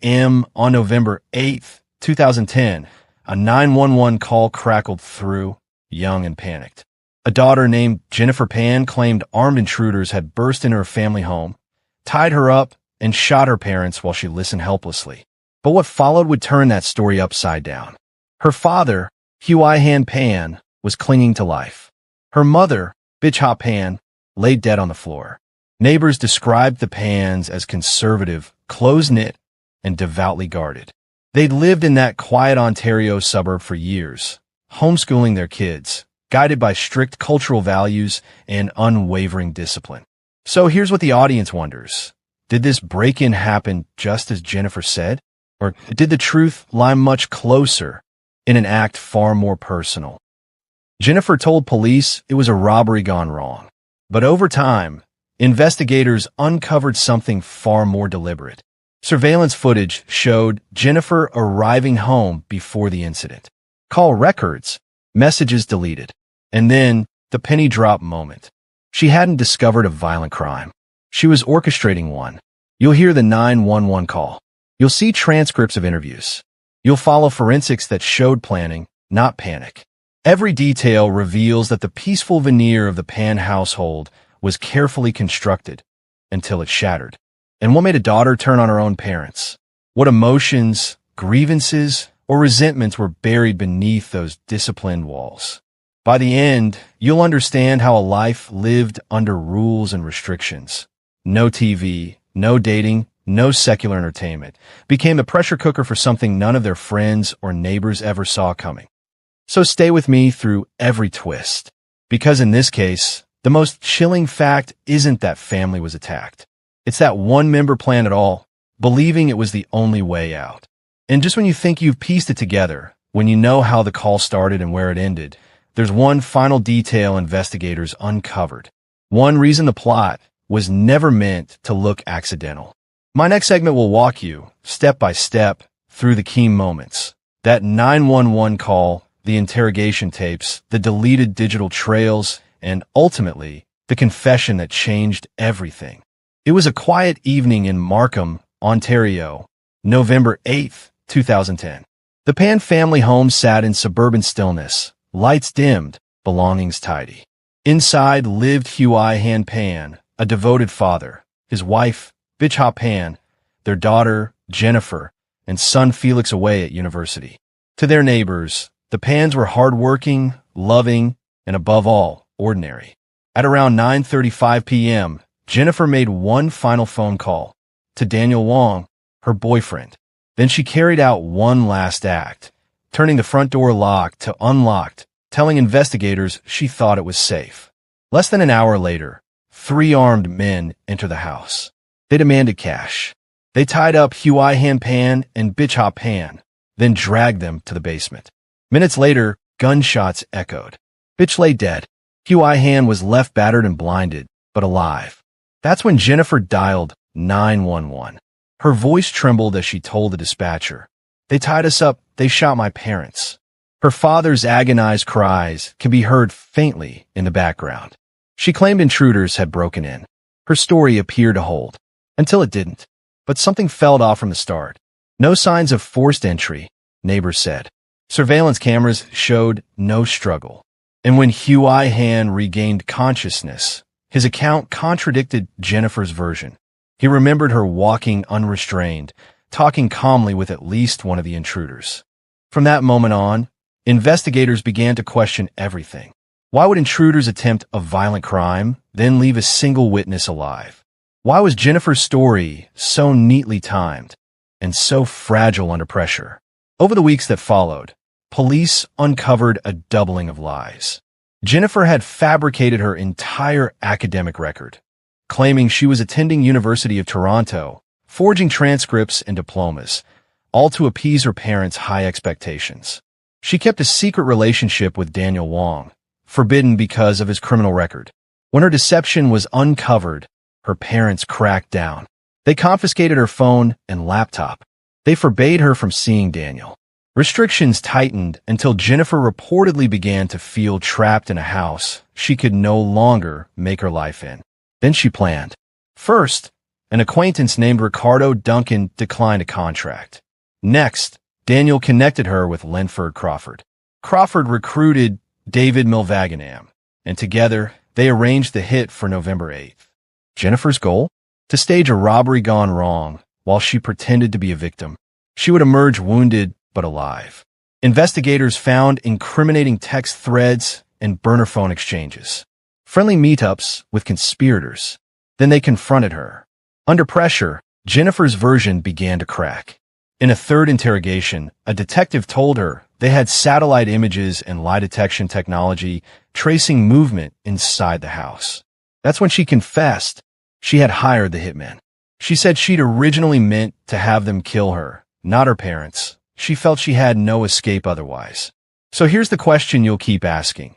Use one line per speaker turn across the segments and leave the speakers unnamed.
On November 8th, 2010, a 911 call crackled through, young and panicked. A daughter named Jennifer Pan claimed armed intruders had burst into her family home, tied her up, and shot her parents while she listened helplessly. But what followed would turn that story upside down. Her father, Huai Pan, was clinging to life. Her mother, Bitch Pan, lay dead on the floor. Neighbors described the Pans as conservative, close-knit, and devoutly guarded. They'd lived in that quiet Ontario suburb for years, homeschooling their kids, guided by strict cultural values and unwavering discipline. So here's what the audience wonders. Did this break-in happen just as Jennifer said? Or did the truth lie much closer in an act far more personal? Jennifer told police it was a robbery gone wrong. But over time, investigators uncovered something far more deliberate. Surveillance footage showed Jennifer arriving home before the incident. Call records, messages deleted, and then the penny drop moment. She hadn't discovered a violent crime. She was orchestrating one. You'll hear the 911 call. You'll see transcripts of interviews. You'll follow forensics that showed planning, not panic. Every detail reveals that the peaceful veneer of the Pan household was carefully constructed until it shattered. And what made a daughter turn on her own parents? What emotions, grievances, or resentments were buried beneath those disciplined walls? By the end, you'll understand how a life lived under rules and restrictions. No TV, no dating, no secular entertainment became a pressure cooker for something none of their friends or neighbors ever saw coming. So stay with me through every twist, because in this case, the most chilling fact isn't that family was attacked. It's that one member planned it all, believing it was the only way out. And just when you think you've pieced it together, when you know how the call started and where it ended, there's one final detail investigators uncovered. One reason the plot was never meant to look accidental. My next segment will walk you, step by step, through the key moments. That 911 call, the interrogation tapes, the deleted digital trails, and ultimately, the confession that changed everything. It was a quiet evening in Markham, Ontario, November 8th, 2010. The Pan family home sat in suburban stillness, lights dimmed, belongings tidy. Inside lived Huai Pan, a devoted father, his wife, Bitch Pan, their daughter, Jennifer, and son Felix away at university. To their neighbors, the Pans were hardworking, loving, and above all, ordinary. At around 9:35 p.m., Jennifer made one final phone call to Daniel Wong, her boyfriend. Then she carried out one last act, turning the front door locked to unlocked, telling investigators she thought it was safe. Less than an hour later, 3 armed men entered the house. They demanded cash. They tied up Huai Pan and Bitch Pan, then dragged them to the basement. Minutes later, gunshots echoed. Bitch lay dead. Huai was left battered and blinded, but alive. That's when Jennifer dialed 911. Her voice trembled as she told the dispatcher, "They tied us up. They shot my parents." Her father's agonized cries can be heard faintly in the background. She claimed intruders had broken in. Her story appeared to hold, until it didn't. But something fell off from the start. No signs of forced entry, neighbors said. Surveillance cameras showed no struggle. And when Huai regained consciousness, his account contradicted Jennifer's version. He remembered her walking unrestrained, talking calmly with at least one of the intruders. From that moment on, investigators began to question everything. Why would intruders attempt a violent crime, then leave a single witness alive? Why was Jennifer's story so neatly timed and so fragile under pressure? Over the weeks that followed, police uncovered a doubling of lies. Jennifer had fabricated her entire academic record, claiming she was attending University of Toronto, forging transcripts and diplomas, all to appease her parents' high expectations. She kept a secret relationship with Daniel Wong, forbidden because of his criminal record. When her deception was uncovered, her parents cracked down. They confiscated her phone and laptop. They forbade her from seeing Daniel. Restrictions tightened until Jennifer reportedly began to feel trapped in a house she could no longer make her life in. Then she planned. First, An acquaintance named Ricardo Duncan declined a contract. Next, Daniel connected her with Linford Crawford. Crawford recruited David Milvaganam, and together they arranged the hit for November 8th. Jennifer's goal? To stage a robbery gone wrong while she pretended to be a victim. She would emerge wounded but alive. Investigators found incriminating text threads and burner phone exchanges. Friendly meetups with conspirators. Then they confronted her. Under pressure, Jennifer's version began to crack. In a third interrogation, a detective told her they had satellite images and lie detection technology tracing movement inside the house. That's when she confessed she had hired the hitmen. She said she'd originally meant to have them kill her, not her parents. She felt she had no escape otherwise. So here's the question you'll keep asking.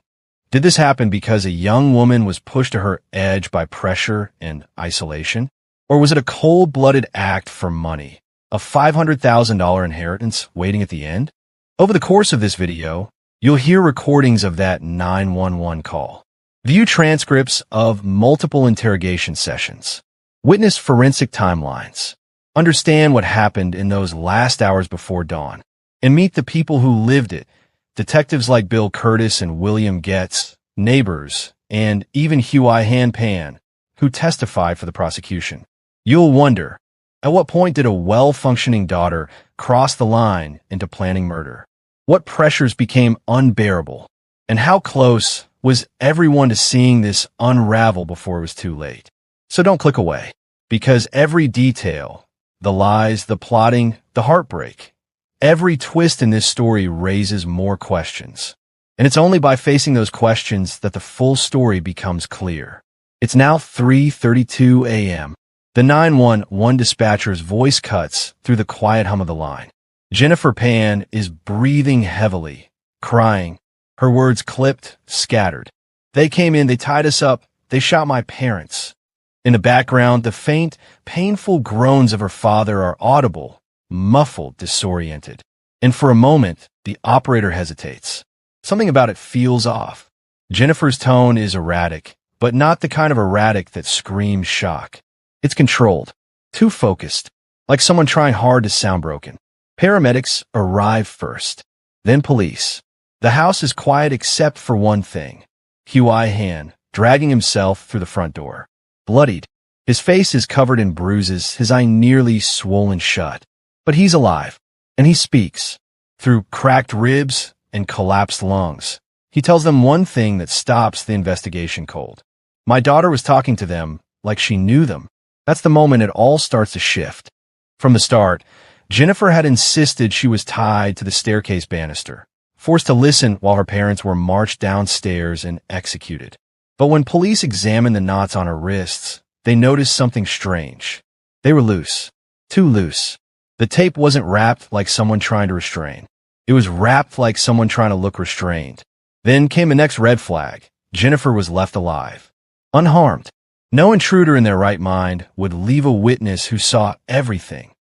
Did this happen because a young woman was pushed to her edge by pressure and isolation? Or was it a cold-blooded act for money? A $500,000 inheritance waiting at the end? Over the course of this video, you'll hear recordings of that 911 call. View transcripts of multiple interrogation sessions. Witness forensic timelines. Understand what happened in those last hours before dawn. And meet the people who lived it. Detectives like Bill Curtis and William Getz, neighbors, and even Huey Pan, who testified for the prosecution. You'll wonder, at what point did a well-functioning daughter cross the line into planning murder? What pressures became unbearable? And how close was everyone to seeing this unravel before it was too late? So don't click away, because every detail, the lies, the plotting, the heartbreak, every twist in this story raises more questions. And it's only by facing those questions that the full story becomes clear. It's now 3:32 a.m. The 911 dispatcher's voice cuts through the quiet hum of the line. Jennifer Pan is breathing heavily, crying, her words clipped, scattered. They came in, they tied us up, they shot my parents. In the background, the faint, painful groans of her father are audible, muffled, disoriented. And for a moment, the operator hesitates. Something about it feels off. Jennifer's tone is erratic, but not the kind of erratic that screams shock. It's controlled, too focused, like someone trying hard to sound broken. Paramedics arrive first, then police. The house is quiet except for one thing. Huey dragging himself through the front door. Bloodied. His face is covered in bruises, his eye nearly swollen shut. But he's alive, and he speaks. Through cracked ribs and collapsed lungs. He tells them one thing that stops the investigation cold. My daughter was talking to them like she knew them. That's the moment it all starts to shift. From the start, Jennifer had insisted she was tied to the staircase banister, forced to listen while her parents were marched downstairs and executed. But when police examined the knots on her wrists, they noticed something strange. They were loose. Too loose. The tape wasn't wrapped like someone trying to restrain. It was wrapped like someone trying to look restrained. Then came the next red flag. Jennifer was left alive. Unharmed. No intruder in their right mind would leave a witness who saw everything,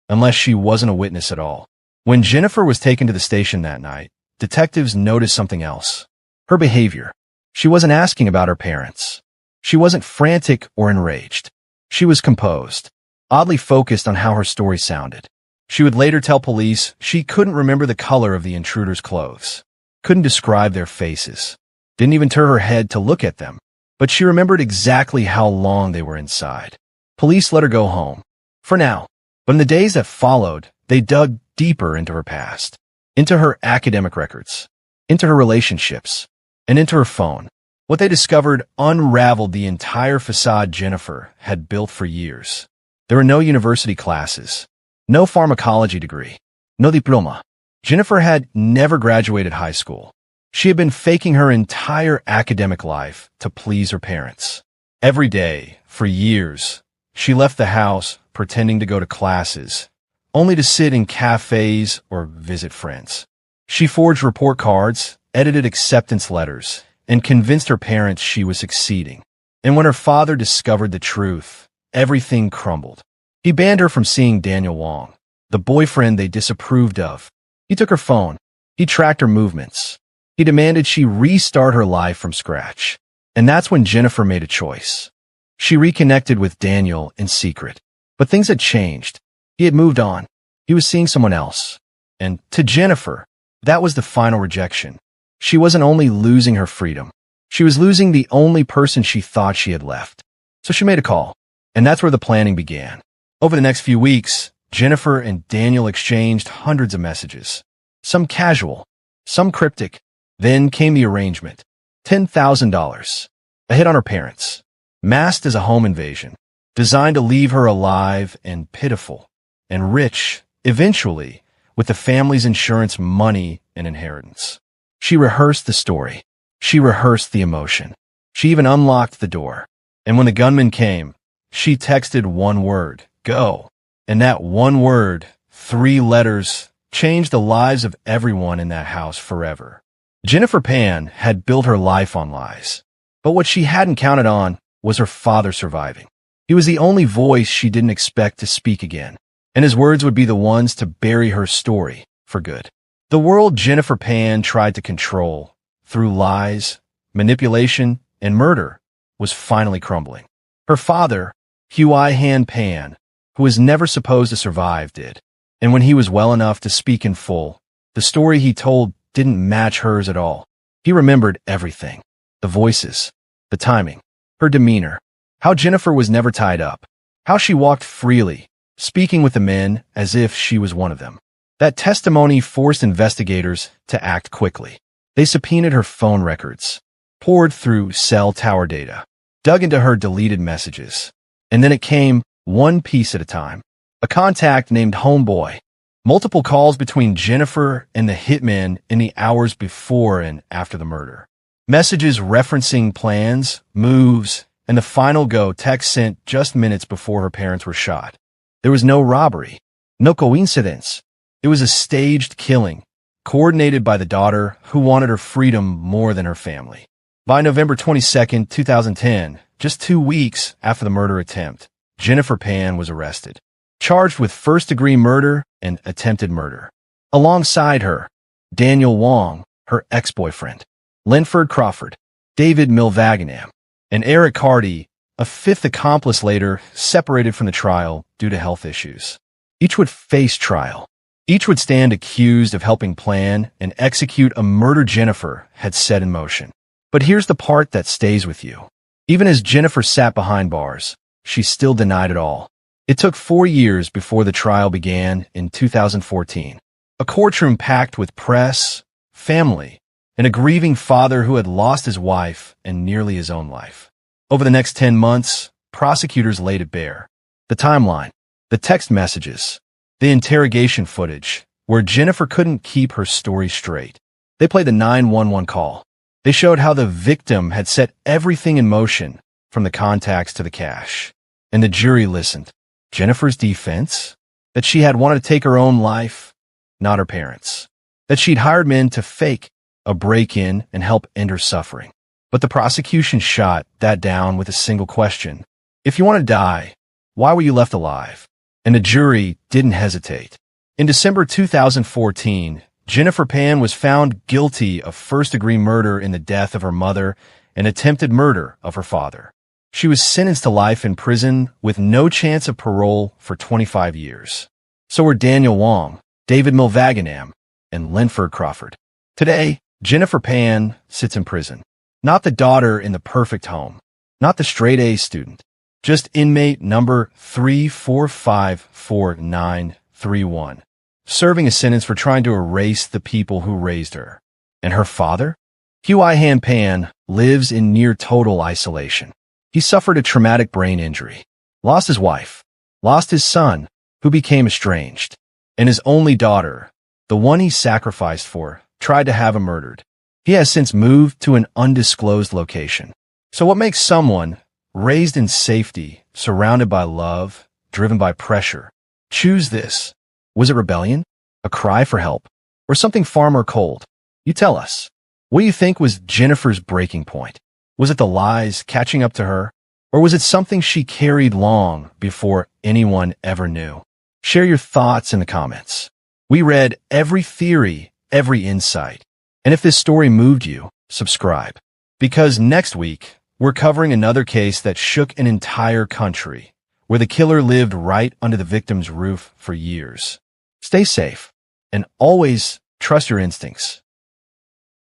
unless she wasn't a witness at all. When Jennifer was taken to the station that night, detectives noticed something else. Her behavior. She wasn't asking about her parents. She wasn't frantic or enraged. She was composed, oddly focused on how her story sounded. She would later tell police she couldn't remember the color of the intruder's clothes, couldn't describe their faces, didn't even turn her head to look at them, but she remembered exactly how long they were inside. Police let her go home. For now. But in the days that followed, they dug deeper into her past, into her academic records, into her relationships, and into her phone. What they discovered unraveled the entire facade Jennifer had built for years. There were no university classes, no pharmacology degree, no diploma. Jennifer had never graduated high school. She had been faking her entire academic life to please her parents. Every day, for years, she left the house pretending to go to classes, only to sit in cafes or visit friends. She forged report cards, edited acceptance letters, and convinced her parents she was succeeding. And when her father discovered the truth, everything crumbled. He banned her from seeing Daniel Wong, the boyfriend they disapproved of. He took her phone. He tracked her movements. He demanded she restart her life from scratch. And that's when Jennifer made a choice. She reconnected with Daniel in secret. But things had changed. He had moved on. He was seeing someone else. And to Jennifer, that was the final rejection. She wasn't only losing her freedom. She was losing the only person she thought she had left. So she made a call. And that's where the planning began. Over the next few weeks, Jennifer and Daniel exchanged hundreds of messages. Some casual, some cryptic. Then came the arrangement. $10,000. A hit on her parents. Masked as a home invasion. Designed to leave her alive and pitiful. And rich, eventually, with the family's insurance money and inheritance. She rehearsed the story. She rehearsed the emotion. She even unlocked the door. And when the gunman came, she texted one word, go. And that one word, 3 letters, changed the lives of everyone in that house forever. Jennifer Pan had built her life on lies. But what she hadn't counted on was her father surviving. He was the only voice she didn't expect to speak again. And his words would be the ones to bury her story for good. The world Jennifer Pan tried to control through lies, manipulation, and murder was finally crumbling. Her father, Hugh I. Pan, who was never supposed to survive, did. And when he was well enough to speak in full, the story he told didn't match hers at all. He remembered everything. The voices, the timing, her demeanor, how Jennifer was never tied up, how she walked freely, speaking with the men as if she was one of them. That testimony forced investigators to act quickly. They subpoenaed her phone records, poured through cell tower data, dug into her deleted messages. And then it came one piece at a time. A contact named Homeboy. Multiple calls between Jennifer and the hitman in the hours before and after the murder. Messages referencing plans, moves, and the final go text sent just minutes before her parents were shot. There was no robbery, no coincidence. It was a staged killing, coordinated by the daughter who wanted her freedom more than her family. By November 22, 2010, just 2 weeks after the murder attempt, Jennifer Pan was arrested, charged with first-degree murder and attempted murder. Alongside her, Daniel Wong, her ex-boyfriend, Linford Crawford, David Milvaginam, and Eric Hardy, a 5th accomplice later separated from the trial due to health issues. Each would face trial. Each would stand accused of helping plan and execute a murder Jennifer had set in motion. But here's the part that stays with you. Even as Jennifer sat behind bars, she still denied it all. It took 4 years before the trial began in 2014. A courtroom packed with press, family, and a grieving father who had lost his wife and nearly his own life. Over the next 10 months, prosecutors laid it bare. The timeline, the text messages, the interrogation footage, where Jennifer couldn't keep her story straight. They played the 911 call. They showed how the victim had set everything in motion, from the contacts to the cash. And the jury listened. Jennifer's defense? That she had wanted to take her own life, not her parents'. That she'd hired men to fake a break-in and help end her suffering. But the prosecution shot that down with a single question. If you want to die, why were you left alive? And the jury didn't hesitate. In December 2014, Jennifer Pan was found guilty of first-degree murder in the death of her mother and attempted murder of her father. She was sentenced to life in prison with no chance of parole for 25 years. So were Daniel Wong, David Milvaginam, and Linford Crawford. Today, Jennifer Pan sits in prison. Not the daughter in the perfect home. Not the straight-A student. Just inmate number 3454931. Serving a sentence for trying to erase the people who raised her. And her father? Hugh I. Pan lives in near total isolation. He suffered a traumatic brain injury, lost his wife, lost his son, who became estranged, and his only daughter, the one he sacrificed for, tried to have him murdered. He has since moved to an undisclosed location. So what makes someone, raised in safety, surrounded by love, driven by pressure, choose this? Was it rebellion, a cry for help, or something far more cold? You tell us. What do you think was Jennifer's breaking point? Was it the lies catching up to her? Or was it something she carried long before anyone ever knew? Share your thoughts in the comments. We read every theory, every insight. And if this story moved you, subscribe. Because next week, we're covering another case that shook an entire country. where the killer lived right under the victim's roof for years. Stay safe and always trust your instincts.